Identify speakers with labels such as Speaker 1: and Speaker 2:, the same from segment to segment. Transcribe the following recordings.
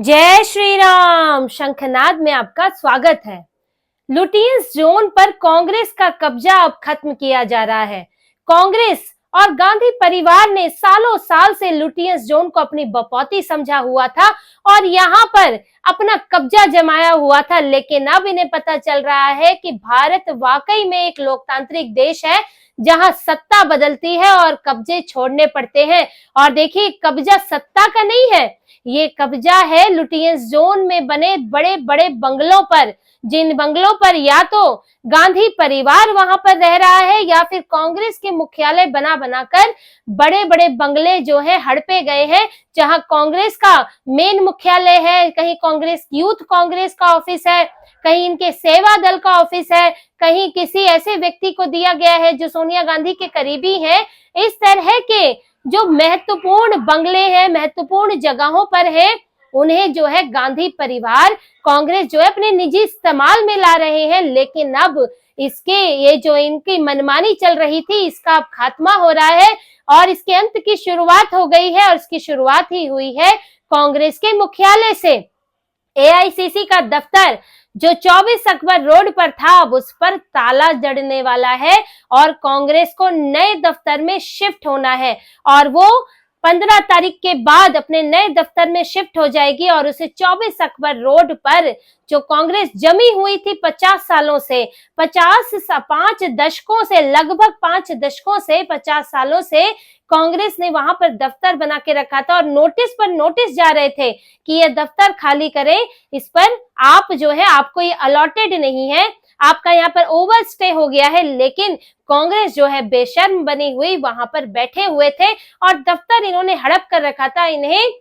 Speaker 1: जय श्री राम। शंखनाद में आपका स्वागत है। लुटियंस जोन पर कांग्रेस का कब्जा अब खत्म किया जा रहा है। कांग्रेस और गांधी परिवार ने सालों साल से लुटियंस जोन को अपनी बपौती समझा हुआ था और यहाँ पर अपना कब्जा जमाया हुआ था, लेकिन अब इन्हें पता चल रहा है कि भारत वाकई में एक लोकतांत्रिक देश है जहां सत्ता बदलती है और कब्जे छोड़ने पड़ते हैं। और देखिए, कब्जा सत्ता का नहीं है, ये कब्जा है लुटियंस जोन में बने बड़े बड़े बंगलों पर, जिन बंगलों पर या तो गांधी परिवार वहां पर रह रहा है या फिर कांग्रेस के मुख्यालय बना बनाकर बड़े बड़े बंगले जो है हड़पे गए हैं, जहां कांग्रेस का मेन मुख्यालय है, कहीं कांग्रेस यूथ कांग्रेस का ऑफिस है, कहीं इनके सेवा दल का ऑफिस है, कहीं किसी ऐसे व्यक्ति को दिया गया है जो सोनिया गांधी के करीबी है। इस तरह के जो महत्वपूर्ण बंगले हैं, महत्वपूर्ण जगहों पर है, उन्हें जो है गांधी परिवार कांग्रेस जो है अपने निजी इस्तेमाल में ला रहे हैं। लेकिन अब इसके ये जो इनकी मनमानी चल रही थी, इसका अब खात्मा हो रहा है और इसके अंत की शुरुआत हो गई है। और इसकी शुरुआत ही हुई है कांग्रेस के मुख्यालय से। एआईसीसी का दफ्तर जो 24 अकबर रोड पर था, अब उस पर ताला जड़ने वाला है और कांग्रेस को नए दफ्तर में शिफ्ट होना है और वो 15 तारीख के बाद अपने नए दफ्तर में शिफ्ट हो जाएगी। और उसे 24 अकबर रोड पर जो कांग्रेस जमी हुई थी 50 सालों से, 5 दशकों से, लगभग 5 दशकों से, 50 सालों से कांग्रेस ने वहां पर दफ्तर बना के रखा था और नोटिस पर नोटिस जा रहे थे कि ये दफ्तर खाली करें, इस पर आप जो है, आपको ये अलॉटेड नहीं है, आपका यहाँ पर ओवर स्टे हो गया है। लेकिन कांग्रेस जो है बेशर्म बनी हुई वहां पर बैठे हुए थे और दफ्तर इन्होंने हड़प कर रखा था। इन्हें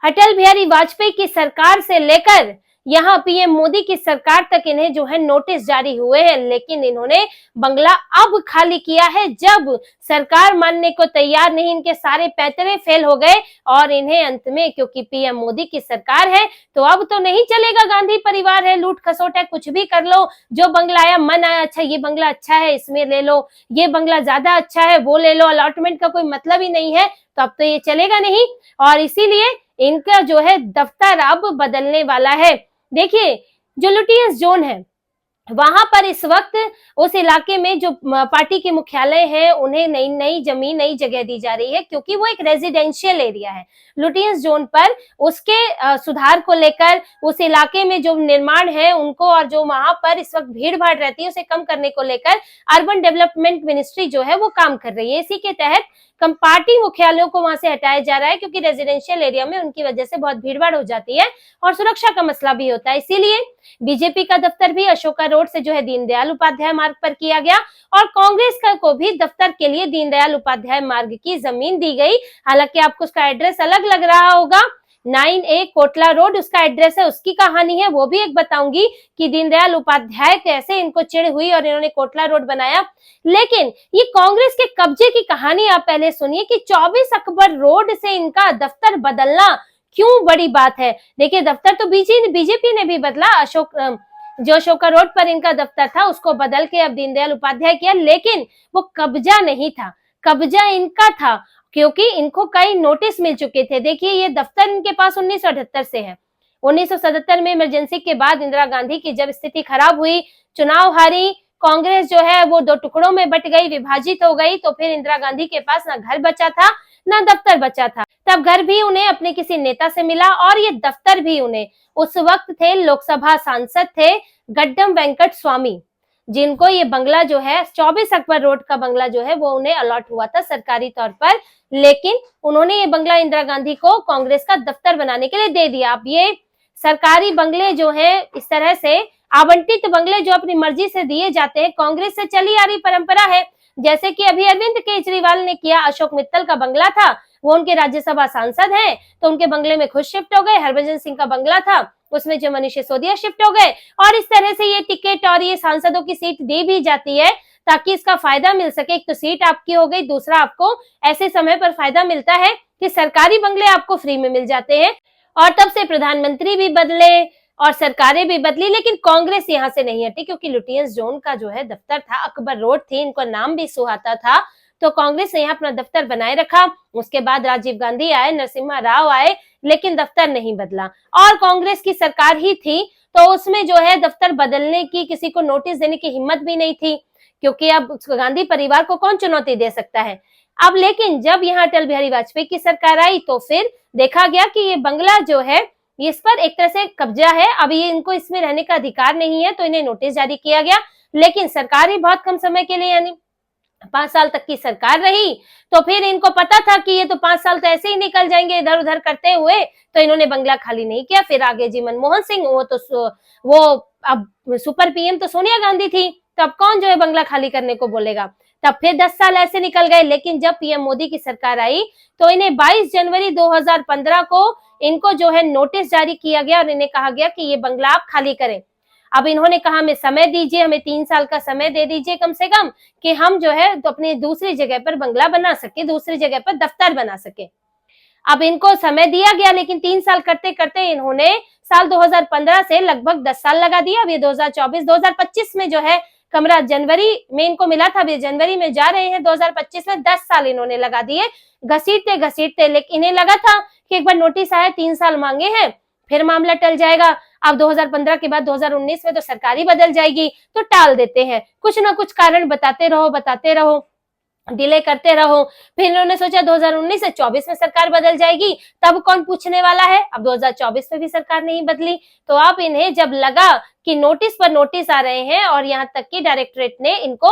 Speaker 1: अटल बिहारी वाजपेयी की सरकार से लेकर यहाँ पीएम मोदी की सरकार तक इन्हें जो है नोटिस जारी हुए हैं, लेकिन इन्होंने बंगला अब खाली किया है जब सरकार मानने को तैयार नहीं, इनके सारे पैतरे फेल हो गए और इन्हें अंत में, क्योंकि पीएम मोदी की सरकार है तो अब तो नहीं चलेगा, गांधी परिवार है, लूट खसोट है, कुछ भी कर लो, जो बंगला आया मन आया, अच्छा ये बंगला अच्छा है इसमें ले लो, ये बंगला ज्यादा अच्छा है वो ले लो, अलॉटमेंट का कोई मतलब ही नहीं है, तो अब तो ये चलेगा नहीं। और इसीलिए इनका जो है दफ्तर अब बदलने वाला है। देखिए, जो लुटियंस जोन है वहां पर इस वक्त उस इलाके में जो पार्टी के मुख्यालय है उन्हें नई नई जमीन, नई जगह दी जा रही है, क्योंकि वो एक रेजिडेंशियल एरिया है। लुटियंस जोन पर उसके सुधार को लेकर, उस इलाके में जो निर्माण है उनको, और जो वहां पर इस वक्त भीड़ भाड़ रहती है उसे कम करने को लेकर अर्बन डेवलपमेंट मिनिस्ट्री जो है वो काम कर रही है। इसी के तहत पार्टी मुख्यालयों को वहां से हटाया जा रहा है, क्योंकि रेजिडेंशियल एरिया में उनकी वजह से बहुत भीड़ भाड़ हो जाती है और सुरक्षा का मसला भी होता है। इसीलिए बीजेपी का दफ्तर भी अशोका रोड से जो है दीनदयाल उपाध्याय मार्ग पर किया गया और कांग्रेस का को भी दफ्तर के लिए दीनदयाल उपाध्याय मार्ग की जमीन दी गई। हालांकि आपको उसका एड्रेस अलग लग रहा होगा, 9A कोटला रोड उसका एड्रेस है, उसकी कहानी है वो भी एक बताऊंगी कि दीनदयाल उपाध्याय कैसे इनको चिढ़ हुई और इन्होंने कोटला रोड बनाया। लेकिन ये कांग्रेस के कब्जे की कहानी आप पहले सुनिए कि 24 अकबर रोड से इनका दफ्तर बदलना क्यों बड़ी बात है। देखिए, दफ्तर तो बीजेपी ने भी बदला, जो अशोका रोड पर इनका दफ्तर था उसको बदल के अब दीनदयाल उपाध्याय किया, लेकिन वो कब्जा नहीं था, कब्जा इनका था, क्योंकि इनको कई नोटिस मिल चुके थे। देखिए, ये दफ्तर इनके पास 1978 से है। 1977 में इमरजेंसी के बाद इंदिरा गांधी की जब स्थिति खराब हुई, चुनाव हारी, कांग्रेस जो है वो 2 टुकड़ों में बट गई, विभाजित हो गई, तो फिर इंदिरा गांधी के पास ना घर बचा था ना दफ्तर बचा था। तब घर भी उन्हें अपने किसी नेता से मिला और ये दफ्तर भी उन्हें, उस वक्त थे लोकसभा सांसद थे गड्डम वेंकट स्वामी, जिनको ये बंगला जो है 24 अकबर रोड का बंगला जो है वो उन्हें अलॉट हुआ था सरकारी तौर पर। लेकिन उन्होंने ये बंगला इंदिरा गांधी को कांग्रेस का दफ्तर बनाने के लिए दे दिया। अब ये सरकारी बंगले जो है, इस तरह से आवंटित बंगले जो अपनी मर्जी से दिए जाते हैं, कांग्रेस से चली आ रही परंपरा है। जैसे कि अभी अरविंद केजरीवाल ने किया, अशोक मित्तल का बंगला था, वो उनके राज्यसभा सांसद हैं तो उनके बंगले में खुद शिफ्ट हो गए। हरभजन सिंह का बंगला था, उसमें जो मनीष सिसोदिया शिफ्ट हो गए, और इस तरह से ये टिकट और ये सांसदों की सीट दी भी जाती है ताकि इसका फायदा मिल सके। एक तो सीट आपकी हो गई, दूसरा आपको ऐसे समय पर फायदा मिलता है कि सरकारी बंगले आपको फ्री में मिल जाते हैं। और तब से प्रधानमंत्री भी बदले और सरकारें भी बदली, लेकिन कांग्रेस यहाँ से नहीं हटी, क्योंकि लुटियंस जोन का जो है दफ्तर था, अकबर रोड थी, इनको नाम भी सुहाता था, तो कांग्रेस ने यहाँ अपना दफ्तर बनाए रखा। उसके बाद राजीव गांधी आए, नरसिम्हा राव आए, लेकिन दफ्तर नहीं बदला। और कांग्रेस की सरकार ही थी तो उसमें जो है दफ्तर बदलने की, किसी को नोटिस देने की हिम्मत भी नहीं थी, क्योंकि अब गांधी परिवार को कौन चुनौती दे सकता है। अब लेकिन जब यहाँ अटल बिहारी वाजपेयी की सरकार आई तो फिर देखा गया कि ये बंगला जो है इस पर एक तरह से कब्जा है, अब ये इनको इसमें रहने का अधिकार नहीं है, तो इन्हें नोटिस जारी किया गया। लेकिन सरकार ही बहुत कम समय के लिए, यानी 5 साल तक की सरकार रही, तो फिर इनको पता था कि ये तो 5 साल तो ऐसे ही निकल जाएंगे इधर उधर करते हुए, तो इन्होंने बंगला खाली नहीं किया। फिर आगे जी मनमोहन सिंह, वो अब सुपर पीएम तो सोनिया गांधी थी, तब कौन जो है बंगला खाली करने को बोलेगा। तब फिर 10 साल ऐसे निकल गए। लेकिन जब पीएम मोदी की सरकार आई तो इन्हें 22 जनवरी 2015 को इनको जो है नोटिस जारी किया गया और इन्हें कहा गया कि ये बंगला आप खाली करें। अब इन्होंने कहा हमें समय दीजिए, हमें 3 साल का समय दे दीजिए कम से कम, कि हम जो है तो अपनी दूसरी जगह पर बंगला बना सके, दूसरी जगह पर दफ्तर बना सके। अब इनको समय दिया गया, लेकिन 3 साल करते करते इन्होंने साल 2015 से लगभग 10 साल लगा दिया। अब ये 2024-2025 में जो है कमरा जनवरी में इनको मिला था, अभी जनवरी में जा रहे हैं 2025 में, 10 साल इन्होंने लगा दिए घसीटते घसीटते। लेकिन इन्हें लगा था कि एक बार नोटिस आया, 3 साल मांगे हैं, फिर मामला टल जाएगा। अब 2015 के बाद 2019 में तो सरकार ही बदल जाएगी, तो टाल देते हैं, कुछ ना कुछ कारण बताते रहो, डिले करते रहो। फिर इन्होंने सोचा 2019 से 24 में सरकार बदल जाएगी, तब कौन पूछने वाला है। अब 2024 में भी सरकार नहीं बदली, तो अब इन्हें जब लगा कि नोटिस पर नोटिस आ रहे हैं और यहाँ तक कि डायरेक्टरेट ने इनको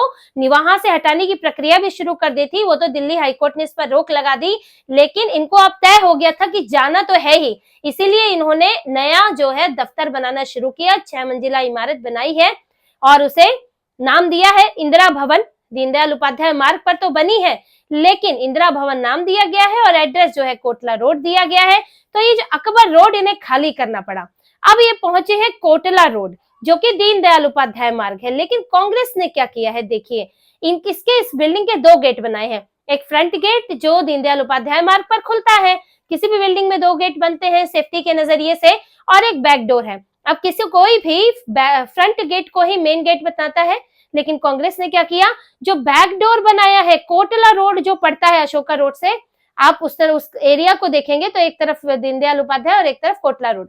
Speaker 1: वहां से हटाने की प्रक्रिया भी शुरू कर दी थी, वो तो दिल्ली हाईकोर्ट ने इस पर रोक लगा दी, लेकिन इनको अब तय हो गया था कि जाना तो है ही। इसीलिए इन्होंने नया जो है दफ्तर बनाना शुरू किया, 6 मंजिला इमारत बनाई है और उसे नाम दिया है इंदिरा भवन। दीनदयाल उपाध्याय मार्ग पर तो बनी है, लेकिन इंदिरा भवन नाम दिया गया है और एड्रेस जो है कोटला रोड दिया गया है। तो ये जो अकबर रोड इन्हें खाली करना पड़ा। अब ये पहुंचे हैं कोटला रोड, जो कि दीनदयाल उपाध्याय मार्ग है। लेकिन कांग्रेस ने क्या किया है, देखिए, इस बिल्डिंग के 2 गेट बनाए हैं। एक फ्रंट गेट जो दीनदयाल उपाध्याय मार्ग पर खुलता है, किसी भी बिल्डिंग में 2 गेट बनते हैं सेफ्टी के नजरिए से, और एक बैक डोर है। अब कोई भी फ्रंट गेट को ही मेन गेट बताता है, लेकिन कांग्रेस ने क्या किया, जो बैक डोर बनाया है, कोटला रोड जो पड़ता है अशोका रोड से, आप उस एरिया को देखेंगे तो एक तरफ दीनदयाल उपाध्याय और एक तरफ कोटला रोड,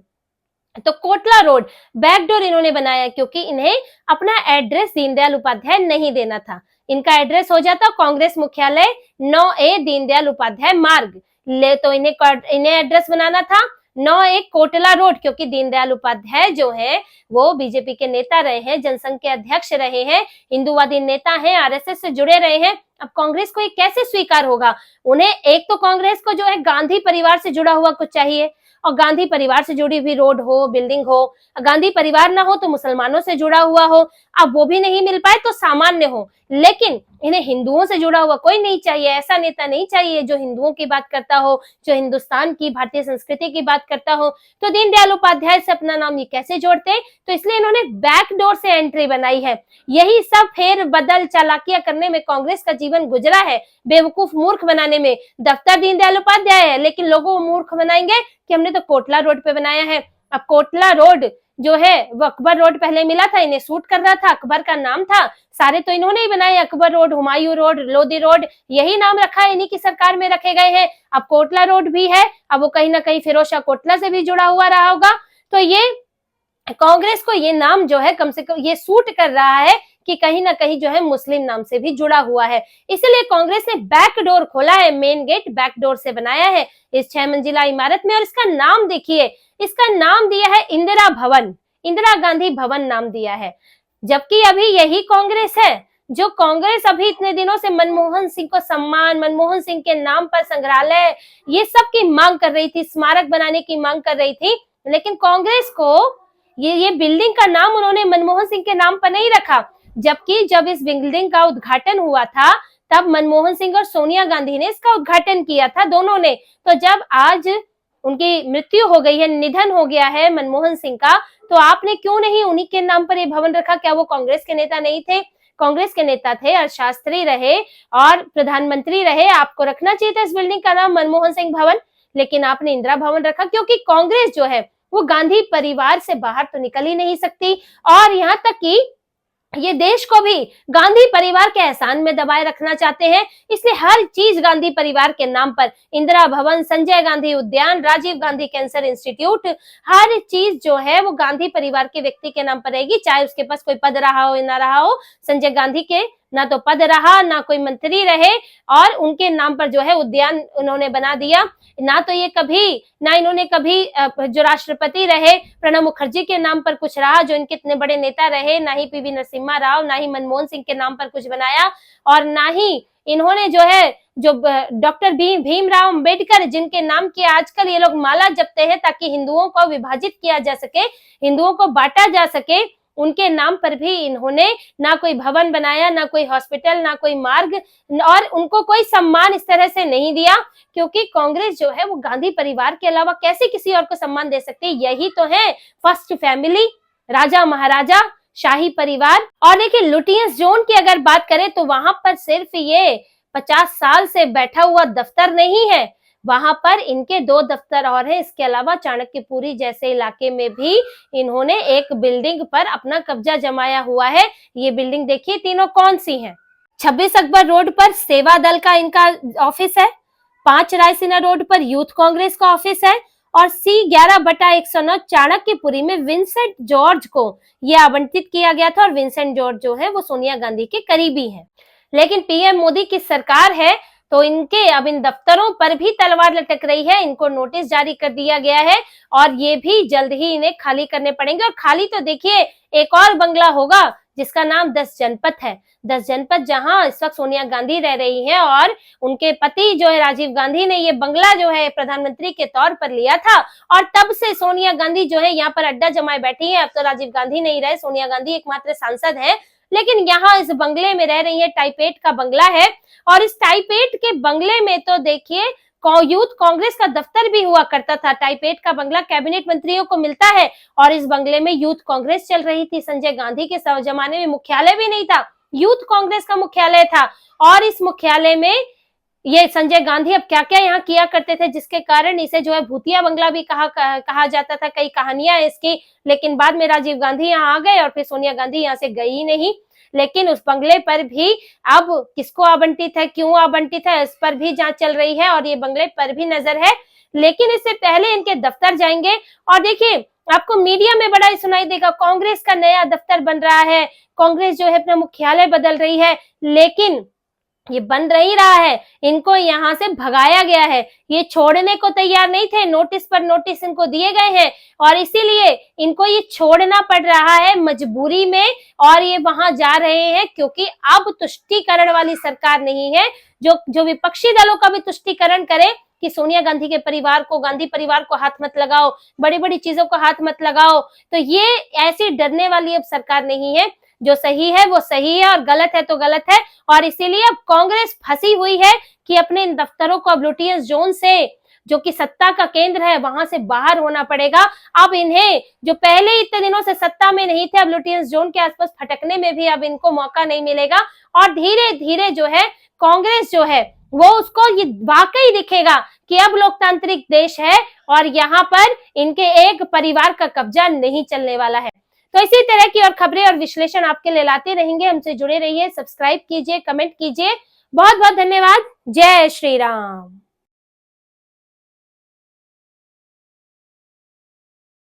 Speaker 1: तो कोटला रोड बैक डोर इन्होंने बनाया, क्योंकि इन्हें अपना एड्रेस दीनदयाल उपाध्याय नहीं देना था। इनका एड्रेस हो जाता कांग्रेस मुख्यालय 9A दीनदयाल उपाध्याय मार्ग, तो इन्हें एड्रेस बनाना था 9A कोटला रोड, क्योंकि दीनदयाल उपाध्याय जो है वो बीजेपी के नेता रहे हैं, जनसंघ के अध्यक्ष रहे हैं, हिंदूवादी नेता हैं, आरएसएस से जुड़े रहे हैं। अब कांग्रेस को ये कैसे स्वीकार होगा। उन्हें एक तो कांग्रेस को जो है गांधी परिवार से जुड़ा हुआ कुछ चाहिए, और गांधी परिवार से जुड़ी हुई रोड हो, बिल्डिंग हो। गांधी परिवार ना हो तो मुसलमानों से जुड़ा हुआ हो, अब वो भी नहीं मिल पाए तो सामान्य हो, लेकिन इन्हें हिंदुओं से जुड़ा हुआ कोई नहीं चाहिए। ऐसा नेता नहीं चाहिए जो हिंदुओं की बात करता हो, जो हिंदुस्तान की भारतीय संस्कृति की बात करता हो। तो दीनदयाल उपाध्याय से अपना नाम ये कैसे जोड़ते, तो इसलिए इन्होंने बैक डोर से एंट्री बनाई है। यही सब फेर बदल चालाकियां करने में कांग्रेस का जीवन गुजरा है, बेवकूफ मूर्ख बनाने में। दफ्तर दीनदयाल उपाध्याय है, लेकिन लोगों को मूर्ख बनाएंगे कि हमने तो कोटला रोड पे बनाया है। अब कोटला रोड जो है वो अकबर रोड पहले मिला था, इन्हें सूट कर रहा था, अकबर का नाम था, सारे तो इन्होंने ही बनाए, Akbar road, Humayun road, Lodhi road, यही नाम रखा है, इन्हीं की सरकार में रखे गए हैं। अब कोटला रोड भी है, अब वो कहीं ना कहीं फिरोज शाह कोटला से भी जुड़ा हुआ रहा होगा। तो ये कांग्रेस को ये नाम जो है कम से कम ये सूट कर रहा है कि कहीं ना कहीं जो है मुस्लिम नाम से भी जुड़ा हुआ है, इसलिए कांग्रेस ने बैक डोर खोला है, मेन गेट बैक डोर से बनाया है इस 6 मंजिला इमारत में। और इसका नाम देखिए, इसका नाम दिया है इंदिरा भवन, इंदिरा गांधी भवन नाम दिया है। जबकि अभी यही कांग्रेस है जो कांग्रेस अभी इतने दिनों से मनमोहन सिंह को सम्मान, मनमोहन सिंह के नाम पर संग्रहालय, ये सब की मांग कर रही थी, स्मारक बनाने की मांग कर रही थी। लेकिन कांग्रेस को ये बिल्डिंग का नाम उन्होंने मनमोहन सिंह के नाम पर नहीं रखा, जबकि जब इस बिल्डिंग का उद्घाटन हुआ था तब मनमोहन सिंह और सोनिया गांधी ने इसका उद्घाटन किया था, दोनों ने। तो जब आज उनकी मृत्यु हो गई है, निधन हो गया है मनमोहन सिंह का, तो आपने क्यों नहीं उन्हीं के नाम पर ये भवन रखा? क्या वो कांग्रेस के नेता नहीं थे? कांग्रेस के नेता थे, अर्थशास्त्री रहे और प्रधानमंत्री रहे, आपको रखना चाहिए था इस बिल्डिंग का नाम मनमोहन सिंह भवन, लेकिन आपने इंदिरा भवन रखा, क्योंकि कांग्रेस जो है वो गांधी परिवार से बाहर तो निकल ही नहीं सकती। और यहाँ तक कि ये देश को भी गांधी परिवार के एहसान में दबाए रखना चाहते हैं, इसलिए हर चीज गांधी परिवार के नाम पर, इंदिरा भवन, संजय गांधी उद्यान, राजीव गांधी कैंसर इंस्टीट्यूट, हर चीज जो है वो गांधी परिवार के व्यक्ति के नाम पर रहेगी, चाहे उसके पास कोई पद रहा हो या ना रहा हो। संजय गांधी के ना तो पद रहा, ना कोई मंत्री रहे, और उनके नाम पर जो है उद्यान उन्होंने बना दिया। ना तो ये कभी, ना इन्होंने कभी जो राष्ट्रपति रहे प्रणब मुखर्जी के नाम पर कुछ रहा, जो इनके इतने बड़े नेता रहे, ना ही पीवी नरसिम्हा राव, ना ही मनमोहन सिंह के नाम पर कुछ बनाया, और ना ही इन्होंने जो है जो डॉक्टर भीमराव अंबेडकर, जिनके नाम की आजकल ये लोग माला जपते हैं ताकि हिंदुओं को विभाजित किया जा सके, हिंदुओं को बांटा जा सके, उनके नाम पर भी इन्होंने ना कोई भवन बनाया, ना कोई हॉस्पिटल, ना कोई मार्ग, और उनको कोई सम्मान इस तरह से नहीं दिया, क्योंकि कांग्रेस जो है वो गांधी परिवार के अलावा कैसे किसी और को सम्मान दे सकती है। यही तो है फर्स्ट फैमिली, राजा महाराजा, शाही परिवार। और देखिए लुटियंस जोन की अगर बात करें तो वहां पर सिर्फ ये 50 साल से बैठा हुआ दफ्तर नहीं है, वहां पर इनके 2 दफ्तर और हैं। इसके अलावा चाणक्यपुरी जैसे इलाके में भी इन्होंने एक बिल्डिंग पर अपना कब्जा जमाया हुआ है। ये बिल्डिंग देखिए तीनों कौन सी हैं। 26 अकबर रोड पर सेवा दल का इनका ऑफिस है, 5 रायसीना रोड पर यूथ कांग्रेस का ऑफिस है, और C11/109 चाणक्यपुरी में विंसेंट जॉर्ज को ये आवंटित किया गया था, और विंसेंट जॉर्ज जो है वो सोनिया गांधी के करीबी हैं। लेकिन पीएम मोदी की सरकार है तो इनके अब इन दफ्तरों पर भी तलवार लटक रही है, इनको नोटिस जारी कर दिया गया है, और ये भी जल्द ही इन्हें खाली करने पड़ेंगे। और खाली तो देखिए एक और बंगला होगा जिसका नाम 10 जनपथ है, 10 जनपथ, जहां इस वक्त सोनिया गांधी रह रही हैं, और उनके पति जो है राजीव गांधी ने ये बंगला जो है प्रधानमंत्री के तौर पर लिया था, और तब से सोनिया गांधी जो है यहाँ पर अड्डा जमाए बैठी है। अब तो राजीव गांधी नहीं रहे, सोनिया गांधी एकमात्र सांसद है, लेकिन यहाँ इस बंगले में रह रही है। टाइप 8 का बंगला है, और इस टाइप 8 के बंगले में तो देखिए यूथ कांग्रेस का दफ्तर भी हुआ करता था। टाइप 8 का बंगला कैबिनेट मंत्रियों को मिलता है, और इस बंगले में यूथ कांग्रेस चल रही थी। संजय गांधी के जमाने में मुख्यालय भी नहीं था, यूथ कांग्रेस का मुख्यालय था, और इस मुख्यालय में ये संजय गांधी अब क्या क्या यहाँ किया करते थे, जिसके कारण इसे जो है भूतिया बंगला भी कहा जाता था। कई कहानियां है इसकी, लेकिन बाद में राजीव गांधी यहाँ आ गए और फिर सोनिया गांधी यहाँ से गई ही नहीं। लेकिन उस बंगले पर भी अब किसको आवंटित है, क्यों आवंटित है, इस पर भी जांच चल रही है, और ये बंगले पर भी नजर है। लेकिन इससे पहले इनके दफ्तर जाएंगे, और देखिए आपको मीडिया में बड़ा ही सुनाई देगा, कांग्रेस का नया दफ्तर बन रहा है, कांग्रेस जो है अपना मुख्यालय बदल रही है, लेकिन ये बन रही रहा है, इनको यहाँ से भगाया गया है। ये छोड़ने को तैयार नहीं थे, नोटिस पर नोटिस इनको दिए गए हैं, और इसीलिए इनको ये छोड़ना पड़ रहा है मजबूरी में, और ये वहां जा रहे हैं, क्योंकि अब तुष्टीकरण वाली सरकार नहीं है जो विपक्षी दलों का भी तुष्टीकरण करे कि सोनिया गांधी के परिवार को, गांधी परिवार को हाथ मत लगाओ, बड़ी बड़ी चीजों को हाथ मत लगाओ। तो ये ऐसी डरने वाली अब सरकार नहीं है, जो सही है वो सही है, और गलत है तो गलत है। और इसीलिए अब कांग्रेस फंसी हुई है कि अपने इन दफ्तरों को अब लुटियंस जोन से, जो कि सत्ता का केंद्र है, वहां से बाहर होना पड़ेगा। अब इन्हें जो पहले इतने दिनों से सत्ता में नहीं थे, अब लुटियंस जोन के आसपास फटकने में भी अब इनको मौका नहीं मिलेगा, और धीरे धीरे जो है कांग्रेस जो है वो उसको ये वाकई दिखेगा कि अब लोकतांत्रिक देश है, और यहाँ पर इनके एक परिवार का कब्जा नहीं चलने वाला है। तो इसी तरह की और खबरें और विश्लेषण आपके लिए लाते रहेंगे। हमसे जुड़े रहिए, सब्सक्राइब कीजिए, कमेंट कीजिए। बहुत बहुत धन्यवाद। जय श्री राम।